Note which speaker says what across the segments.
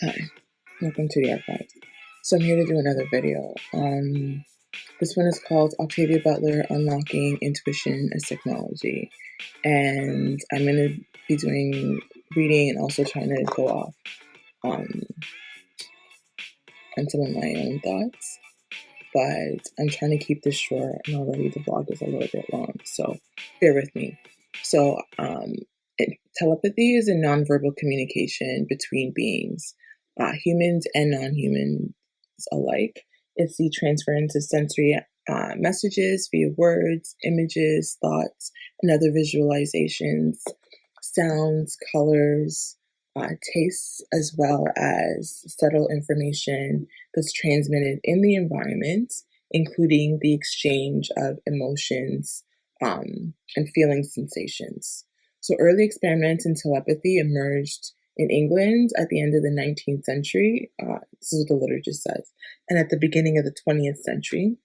Speaker 1: Hi, welcome to the archives. So I'm here to do another video. This one is called Octavia Butler, Unlocking Intuition as Technology. And I'm going to be doing reading and also trying to go off on some of my own thoughts. But I'm trying to keep this short, and already the vlog is a little bit long, so bear with me. So telepathy is a nonverbal communication between beings, humans and non-humans alike. It's the transference of sensory messages via words, images, thoughts, and other visualizations, sounds, colors, tastes, as well as subtle information that's transmitted in the environment, including the exchange of emotions and feeling sensations. So early experiments in telepathy emerged in England at the end of the 19th century. This is what the literature says. And at the beginning of the 20th century,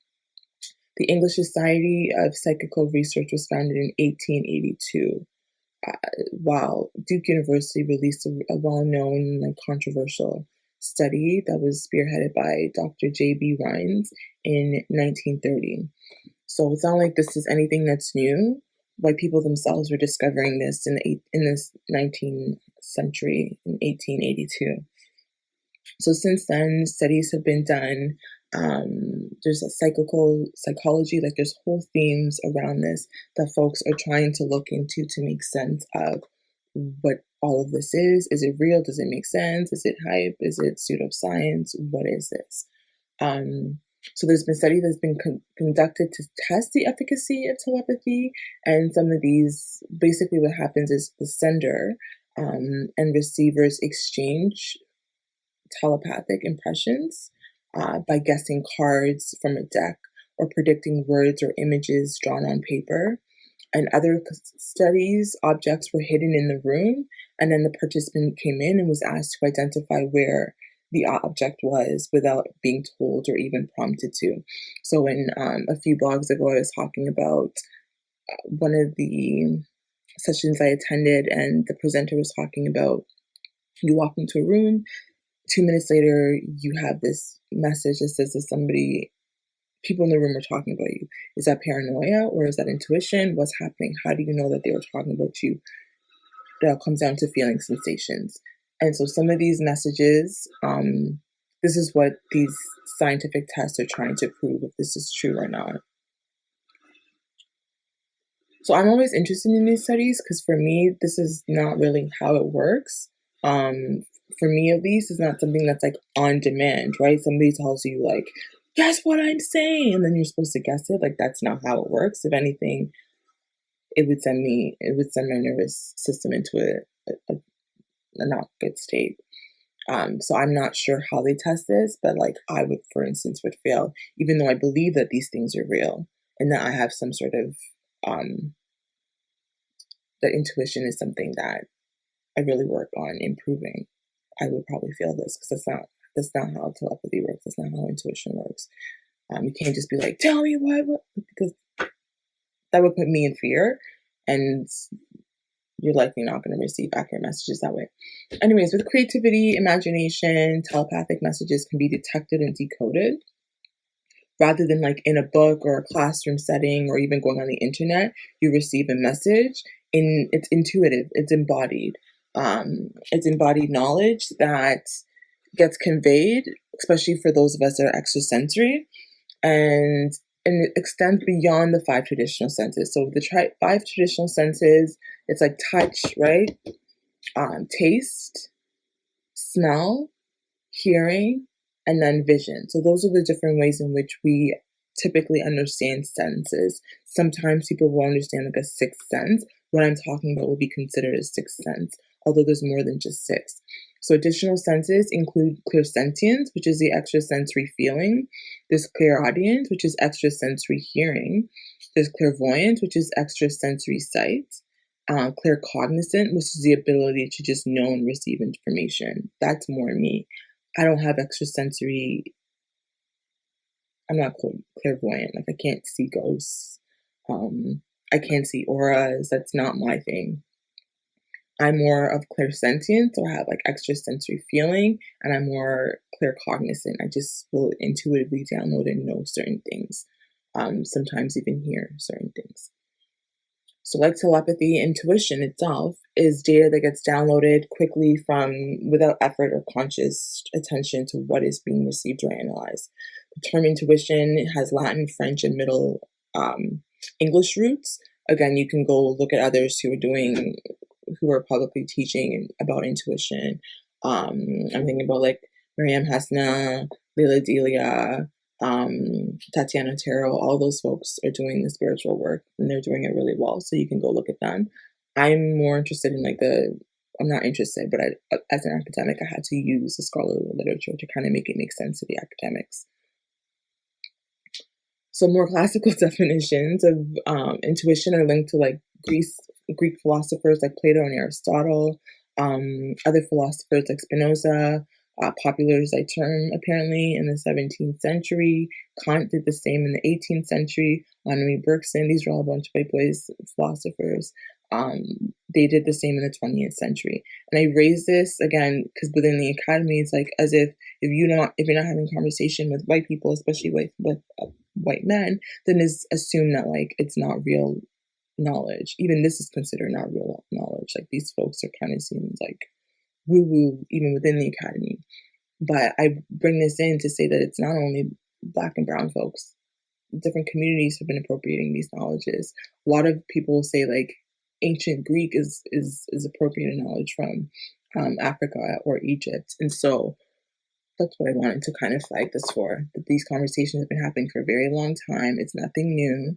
Speaker 1: the English Society of Psychical Research was founded in 1882. While Duke University released a well-known and controversial study that was spearheaded by Dr. J.B. Rhines in 1930. So it's not like this is anything that's new. White people themselves were discovering this in this 19th century, in 1882. So since then, studies have been done. There's a psychology, like there's whole themes around this that folks are trying to look into to make sense of what all of this is. Is it real? Does it make sense? Is it hype? Is it pseudoscience? What is this? So there's been study that's been conducted to test the efficacy of telepathy, and some of these, basically what happens is the sender and receivers exchange telepathic impressions by guessing cards from a deck or predicting words or images drawn on paper. And other studies, objects were hidden in the room, and then the participant came in and was asked to identify where the object was without being told or even prompted to. So in a few blogs ago, I was talking about one of the sessions I attended, and the presenter was talking about you walk into a room, 2 minutes later, you have this message that says that people in the room are talking about you. Is that paranoia or is that intuition? What's happening? How do you know that they were talking about you? That comes down to feeling sensations. And so some of these messages, this is what these scientific tests are trying to prove, if this is true or not. So I'm always interested in these studies because for me, this is not really how it works. For me, at least, it's not something that's like on demand, right? Somebody tells you like, guess what I'm saying, and then you're supposed to guess it. Like, that's not how it works. If anything, it would send my nervous system into a not good state. So I'm not sure how they test this, but like I would, for instance, would fail, even though I believe that these things are real and that I have some sort of that intuition is something that I really work on improving. I would probably fail this because that's not how telepathy works. That's not how intuition works. You can't just be like, tell me what, because that would put me in fear, and you're likely not going to receive accurate messages that way. Anyways, with creativity, imagination, telepathic messages can be detected and decoded. Rather than like in a book or a classroom setting or even going on the internet, you receive a message. It's intuitive, it's embodied. It's embodied knowledge that gets conveyed, especially for those of us that are extrasensory, and it extends beyond the 5 traditional senses. So the 5 traditional senses, it's like touch, right? Taste, smell, hearing, and then vision. So those are the different ways in which we typically understand senses. Sometimes people will understand like a sixth sense. What I'm talking about will be considered a sixth sense, although there's more than just 6. So additional senses include clairsentience, which is the extrasensory feeling. There's clairaudience, which is extrasensory hearing. There's clairvoyance, which is extrasensory sight. Claircognizant, which is the ability to just know and receive information. That's more me. I don't have extrasensory. I'm not clairvoyant. Like I can't see ghosts. I can't see auras. That's not my thing. I'm more of clairsentient, so I have like extrasensory feeling, and I'm more claircognizant. I just will intuitively download and know certain things, sometimes even hear certain things. So like telepathy, intuition itself is data that gets downloaded quickly without effort or conscious attention to what is being received or analyzed. The term intuition has Latin, French, and Middle English roots. Again, you can go look at others who are publicly teaching about intuition. I'm thinking about like Miriam Hasna, Leila Delia, Tatiana Tarot, all those folks are doing the spiritual work and they're doing it really well. So you can go look at them. I'm more interested in I'm not interested, but as an academic, I had to use the scholarly literature to kind of make it make sense to the academics. So more classical definitions of intuition are linked to like Greek philosophers like Plato and Aristotle, other philosophers like Spinoza, popularized that term apparently in the 17th century. Kant did the same in the 18th century. Henri Bergson, these are all a bunch of white boys philosophers. They did the same in the 20th century. And I raise this again because within the academy, it's like as if you're not having conversation with white people, especially with white men, then it's assumed that like it's not real knowledge. Even this is considered not real knowledge. Like these folks are kind of seen like woo-woo even within the academy. But I bring this in to say that it's not only Black and brown folks. Different communities have been appropriating these knowledges. A lot of people say like ancient Greek is appropriated knowledge from Africa or Egypt. And so that's what I wanted to kind of flag this for. That these conversations have been happening for a very long time. It's nothing new.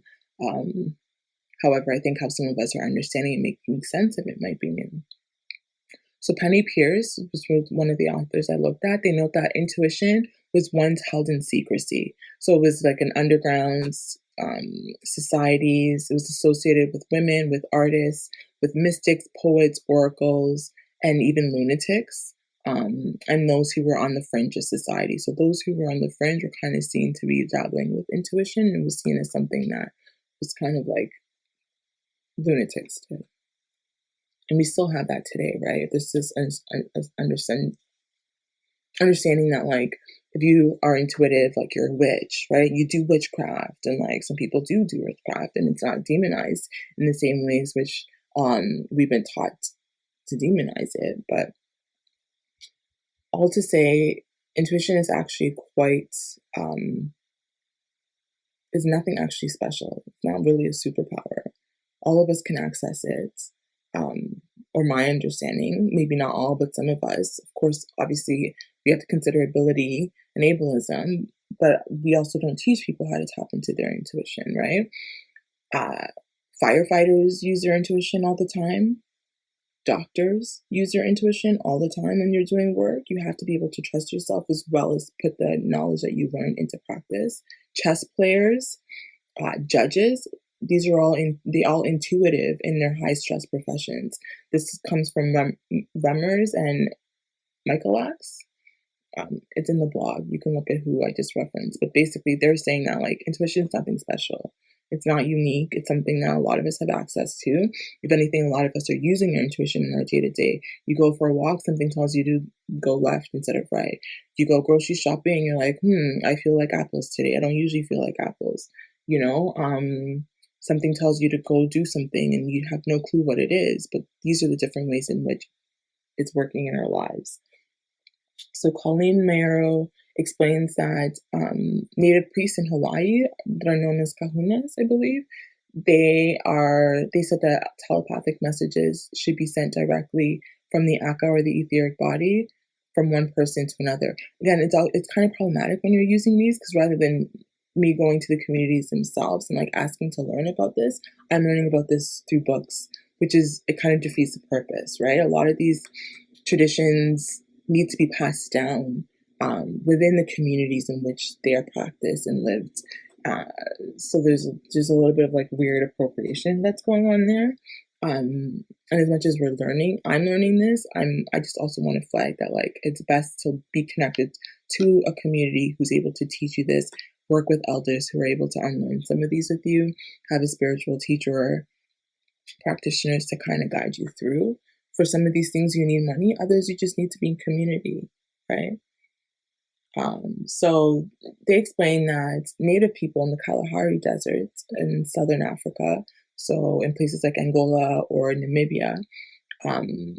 Speaker 1: However, I think how some of us are understanding and making sense of it might be new. So Penny Pierce was one of the authors I looked at. They note that intuition was once held in secrecy. So it was like an underground societies. It was associated with women, with artists, with mystics, poets, oracles, and even lunatics, and those who were on the fringe of society. So those who were on the fringe were kind of seen to be dabbling with intuition and was seen as something that was kind of like lunatics too. And we still have that today, right? This is understanding that like if you are intuitive, like you're a witch, right? You do witchcraft, and like some people do witchcraft, and it's not demonized in the same ways which we've been taught to demonize it. But all to say, intuition is actually quite is nothing actually special. It's not really a superpower. All of us can access it. Or my understanding, maybe not all, but some of us. Of course, obviously, we have to consider ability and ableism, but we also don't teach people how to tap into their intuition, right? Firefighters use their intuition all the time. Doctors use their intuition all the time when you're doing work. You have to be able to trust yourself as well as put the knowledge that you learned into practice. Chess players, judges, these are all intuitive in their high stress professions. This comes from Remmers and Michaelax. It's in the blog. You can look at who I just referenced. But basically, they're saying that like intuition is nothing special. It's not unique. It's something that a lot of us have access to. If anything, a lot of us are using our intuition in our day-to-day. You go for a walk, something tells you to go left instead of right. You go grocery shopping, you're like, I feel like apples today. I don't usually feel like apples. You know, something tells you to go do something and you have no clue what it is. But these are the different ways in which it's working in our lives. So Colleen Mayero explains that Native priests in Hawaii that are known as kahunas, I believe, they said that telepathic messages should be sent directly from the aka or the etheric body from one person to another. Again, it's kind of problematic when you're using these because rather than me going to the communities themselves and like asking to learn about this, I'm learning about this through books, it kind of defeats the purpose, right? A lot of these traditions need to be passed down within the communities in which they are practiced and lived. So there's a little bit of like weird appropriation that's going on there. And as much as I'm learning this, I just also want to flag that like it's best to be connected to a community who's able to teach you this, work with elders who are able to unlearn some of these with you, have a spiritual teacher or practitioners to kind of guide you through For some of these things, you need money. Others, you just need to be in community, right? So they explain that Native people in the Kalahari Desert in southern Africa, so in places like Angola or Namibia, um,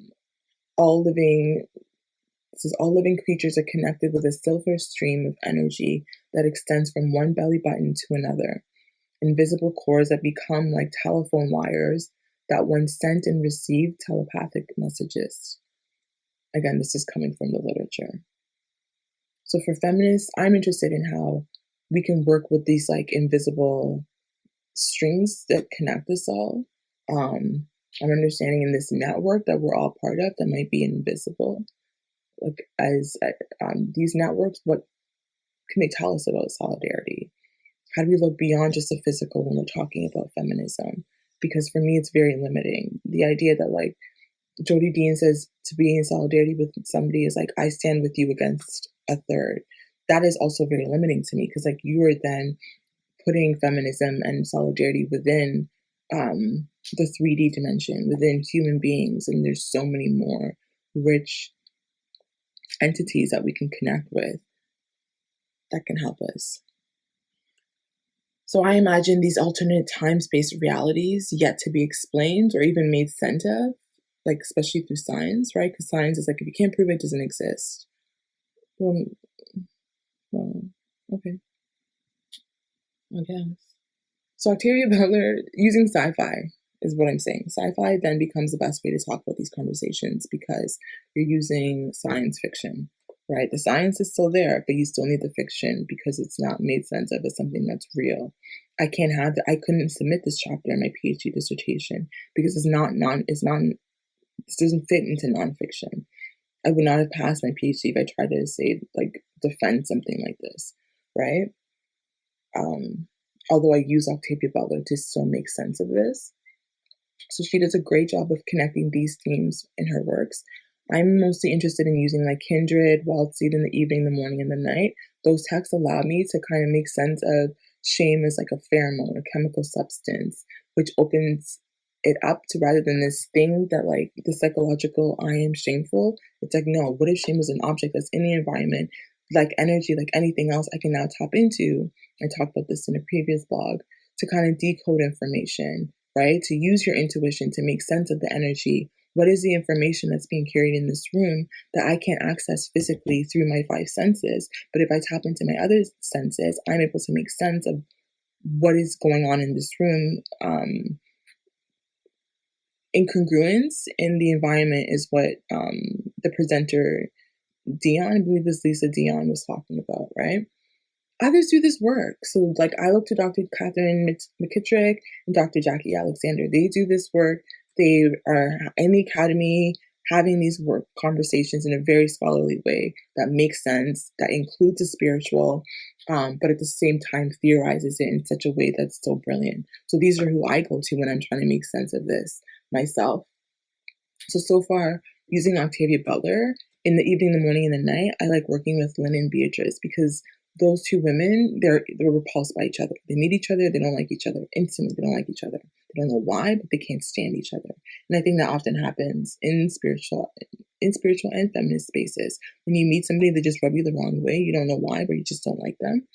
Speaker 1: all living all living creatures are connected with a silver stream of energy that extends from one belly button to another. Invisible cords that become like telephone wires that when sent and received telepathic messages. Again, this is coming from the literature. So for feminists, I'm interested in how we can work with these like invisible strings that connect us all. I'm understanding in this network that we're all part of that might be invisible. Like as these networks, what can they tell us about solidarity? How do we look beyond just the physical when we're talking about feminism? Because for me, it's very limiting. The idea that like Jody Dean says to be in solidarity with somebody is like, I stand with you against a third. That is also very limiting to me because like you are then putting feminism and solidarity within the 3D dimension, within human beings. And there's so many more rich entities that we can connect with that can help us. So I imagine these alternate time-space realities yet to be explained or even made sense of, like especially through science, right? Because science is like, if you can't prove it, doesn't exist. Well, okay, I guess. So Octavia Butler, using sci-fi is what I'm saying. Sci-fi then becomes the best way to talk about these conversations because you're using science fiction, right? The science is still there, but you still need the fiction because it's not made sense of as something that's real. I couldn't submit this chapter in my PhD dissertation because this doesn't fit into nonfiction. I would not have passed my PhD if I tried to say, like, defend something like this, right? Although I use Octavia Butler to still make sense of this. So she does a great job of connecting these themes in her works. I'm mostly interested in using like Kindred, Wild Seed in the evening, the morning, and the night. Those texts allow me to kind of make sense of shame as like a pheromone, a chemical substance, which opens it up to rather than this thing that like the psychological, I am shameful. It's like, no, what if shame was an object that's in the environment, like energy, like anything else I can now tap into? I talked about this in a previous blog to kind of decode information, right? To use your intuition to make sense of the energy. What is the information that's being carried in this room that I can't access physically through my five senses? But if I tap into my other senses, I'm able to make sense of what is going on in this room. Incongruence in the environment is what the presenter Dion, I believe it's Lisa Dion, was talking about, right? Others do this work. So, like, I look to Dr. Catherine McKittrick and Dr. Jackie Alexander. They do this work. They are in the academy having these work conversations in a very scholarly way that makes sense, that includes the spiritual, but at the same time theorizes it in such a way that's so brilliant. So these are who I go to when I'm trying to make sense of this myself. So far, using Octavia Butler, in the evening, the morning, and the night, I like working with Lynn and Beatrice because those two women, they're repulsed by each other. They meet each other, they don't like each other. Instantly, they don't like each other. They don't know why, but they can't stand each other. And I think that often happens in spiritual and feminist spaces. When you meet somebody that just rub you the wrong way, you don't know why, but you just don't like them.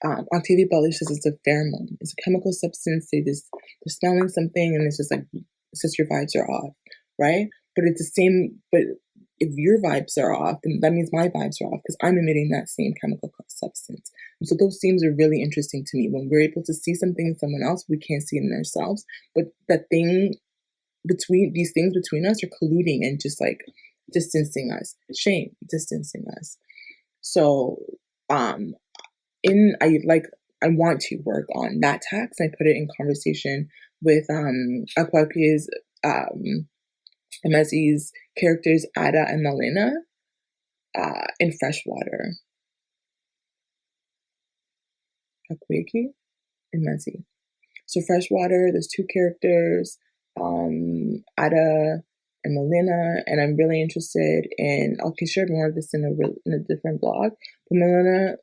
Speaker 1: Octavia Butler says it's a pheromone. It's a chemical substance. They're smelling something, and it's just like, it's just your vibes are off, right? But it's the same, but if your vibes are off, then that means my vibes are off because I'm emitting that same chemical substance. And so those themes are really interesting to me when we're able to see something in someone else, we can't see it in ourselves. But that thing these things between us are colluding and just like distancing us. Shame, distancing us. So I want to work on that text. I put it in conversation with Akwake's Emezi's characters Ada and Malena in Freshwater. Akweke and Mezi. So Freshwater, there's two characters, Ada and Malena, and I'm really interested in, I'll share more of this in a different blog, but I'm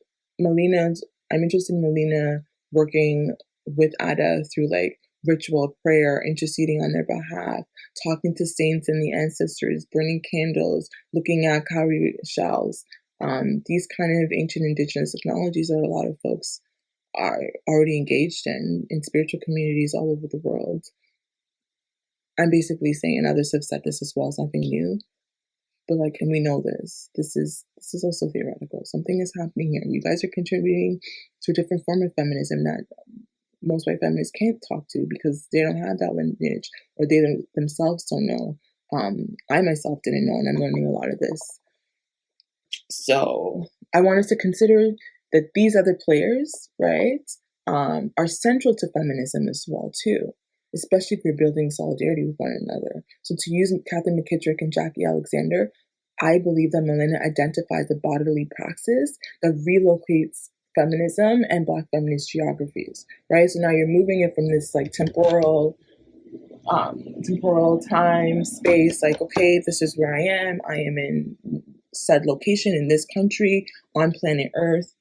Speaker 1: interested in Malena working with Ada through like ritual, prayer, interceding on their behalf, talking to saints and the ancestors, burning candles, looking at cowrie shells. These kind of ancient indigenous technologies that a lot of folks are already engaged in spiritual communities all over the world. I'm basically saying, and others have said this as well, it's nothing new, but like, and we know this. This is also theoretical. Something is happening here. You guys are contributing to a different form of feminism that most white feminists can't talk to because they don't have that lineage, or they themselves don't know. I myself didn't know, and I'm learning a lot of this. So I want us to consider that these other players, right, are central to feminism as well too, especially if you're building solidarity with one another. So to use Catherine McKittrick and Jackie Alexander, I believe that Melinda identifies the bodily praxis that relocates feminism and Black feminist geographies, right? So now you're moving it from this like temporal time, space, like, okay, this is where I am in said location in this country on planet Earth.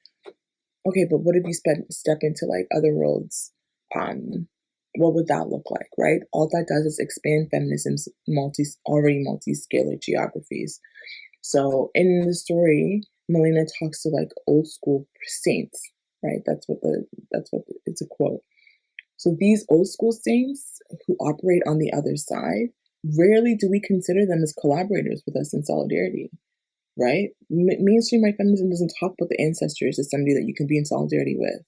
Speaker 1: Okay, but what if you step into like other worlds? What would that look like, right? All that does is expand feminism's already multi-scalar geographies. So in the story, Melina talks to like old school saints, right? That's what it's a quote. So these old school saints who operate on the other side, rarely do we consider them as collaborators with us in solidarity, right? Mainstream white feminism doesn't talk about the ancestors as somebody that you can be in solidarity with.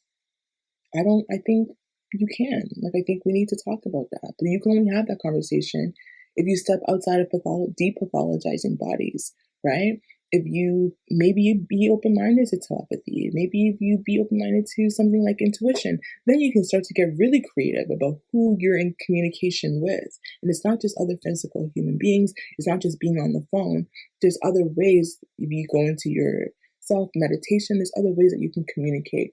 Speaker 1: I think you can. Like, I think we need to talk about that. But you can only have that conversation if you step outside of depathologizing bodies, right? If you be open-minded to telepathy, maybe if you be open-minded to something like intuition, then you can start to get really creative about who you're in communication with. And it's not just other physical human beings. It's not just being on the phone. There's other ways. If you go into your self-meditation, there's other ways that you can communicate.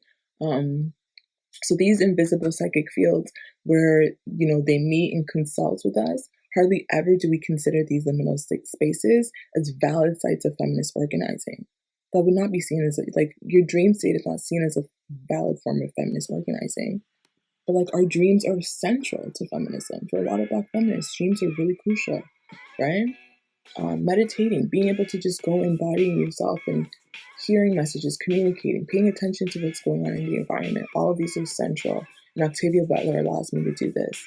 Speaker 1: So these invisible psychic fields where, they meet and consult with us, hardly ever do we consider these liminal spaces as valid sites of feminist organizing. That would not be seen as, like, your dream state is not seen as a valid form of feminist organizing. But, like, our dreams are central to feminism. For a lot of Black feminists, dreams are really crucial, right? Meditating, being able to just go embodying yourself and hearing messages, communicating, paying attention to what's going on in the environment. All of these are central. And Octavia Butler allows me to do this.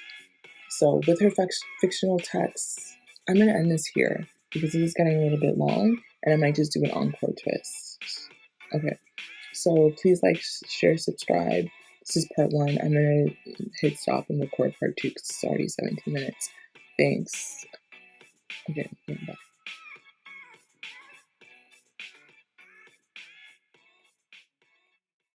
Speaker 1: So with her fictional texts, I'm going to end this here because this is getting a little bit long and I might just do an encore twist. Okay. So please like, share, subscribe. This is part 1. I'm going to hit stop and record part 2 because it's already 17 minutes. Thanks. Okay, bye.